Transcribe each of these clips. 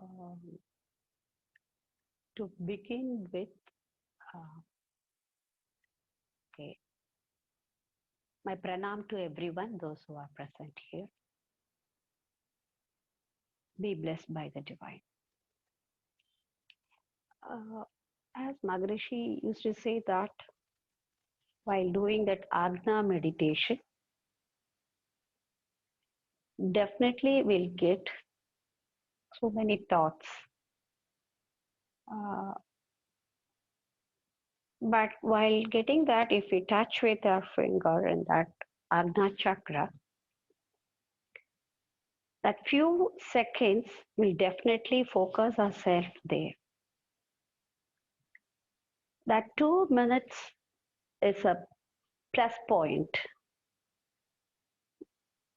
Um, to begin with, uh, okay, my pranam to everyone, those who are present here. Be blessed by the divine. Uh, as Magrishi used to say that while doing that Agna meditation, definitely we'll get so many thoughts. Uh, but while getting that, if we touch with our finger in that Agna chakra, that few seconds will definitely focus ourselves there. That 2 minutes is a plus point.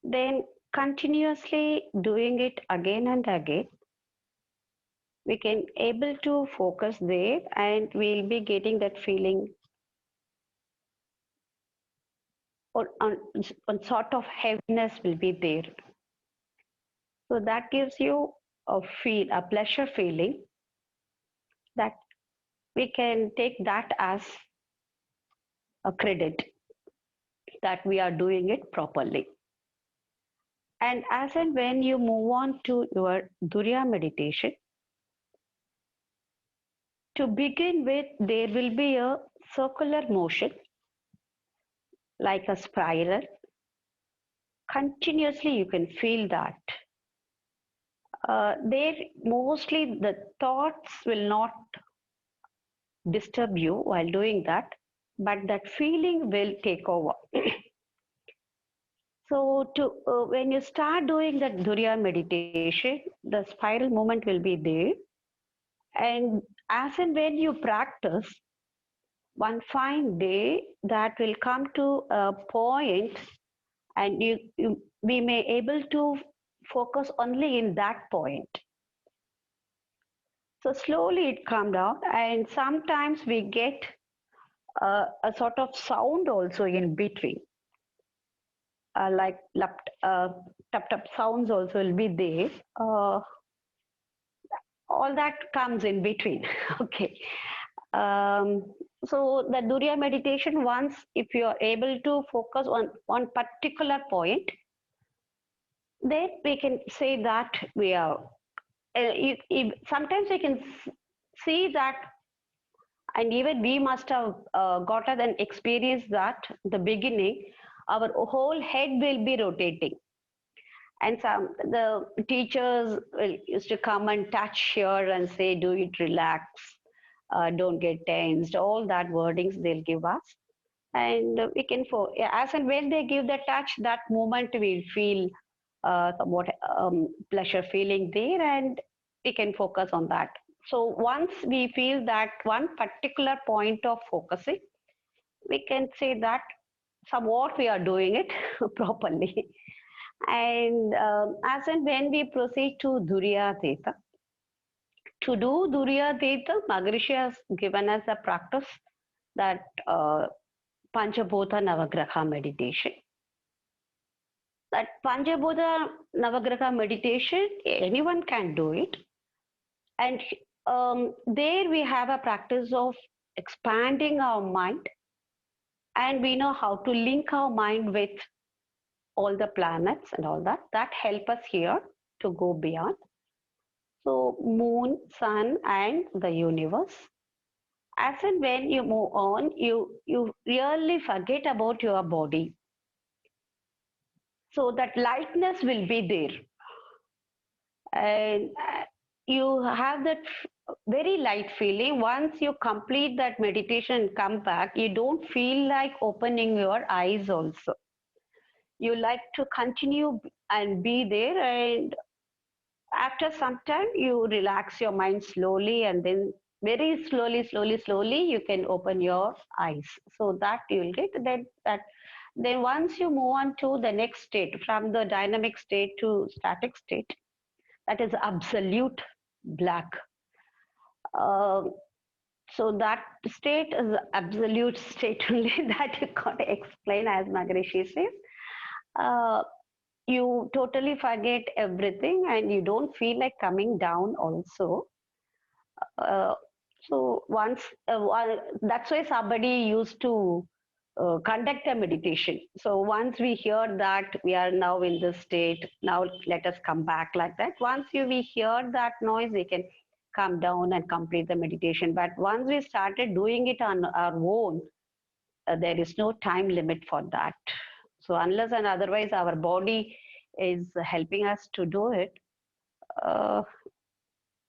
Then continuously doing it again and again, we can able to focus there and we'll be getting that feeling or on sort of heaviness will be there. So that gives you a pleasure feeling that we can take that as a credit that we are doing it properly. And as and when you move on to your Durya meditation, to begin with, there will be a circular motion like a spiral. Continuously, you can feel that. There, mostly the thoughts will not disturb you while doing that, but that feeling will take over. So, when you start doing that Durya meditation, the spiral movement will be there. And as and when you practice, one fine day that will come to a point and we may able to focus only in that point. So slowly it come down, and sometimes we get a sort of sound also in between, like tap tap sounds also will be there. All that comes in between. Okay. Um, so the Durya meditation, once if you are able to focus on one particular point, then we can say that we are. Sometimes we can see that, and even we must have gotten an experience that the beginning, our whole head will be rotating, and some the teachers will used to come and touch here and say, "Do it relax, don't get tensed." All that wordings they'll give us, and we can as and when they give the touch, that moment we feel somewhat pleasure feeling there, and we can focus on that. So once we feel that one particular point of focusing, we can say that somewhat we are doing it properly. And as and when we proceed to Durya Theta, to do Durya Theta, Maharishi has given us a practice that Panchabhuta Navagraha meditation. That Panchabhuta Navagraha meditation, anyone can do it. And there we have a practice of expanding our mind, and we know how to link our mind with all the planets and all that. That help us here to go beyond. So moon, sun, and the universe. As and when you move on, you really forget about your body. So that lightness will be there, and you have that very light feeling. Once you complete that meditation and come back, you don't feel like opening your eyes also. You like to continue and be there, and after some time you relax your mind slowly, and then very slowly you can open your eyes. So that you'll get then once you move on to the next state, from the dynamic state to static state, that is absolute black. Um, so that state is absolute state only that you can't explain, as Maharishi says. Uh, you totally forget everything and you don't feel like coming down also. Uh, so once, that's why somebody used to conduct a meditation. So once we hear that we are now in this state, now let us come back like that. Once we hear that noise, we can come down and complete the meditation. But once we started doing it on our own, there is no time limit for that. So unless and otherwise our body is helping us to do it, uh,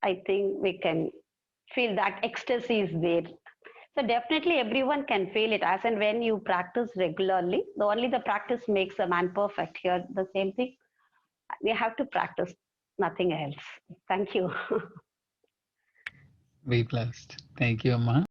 I think we can feel that ecstasy is there. So definitely everyone can feel it as and when you practice regularly. The only the practice makes a man perfect. Here the same thing. We have to practice, nothing else. Thank you. Be blessed. Thank you, Amma.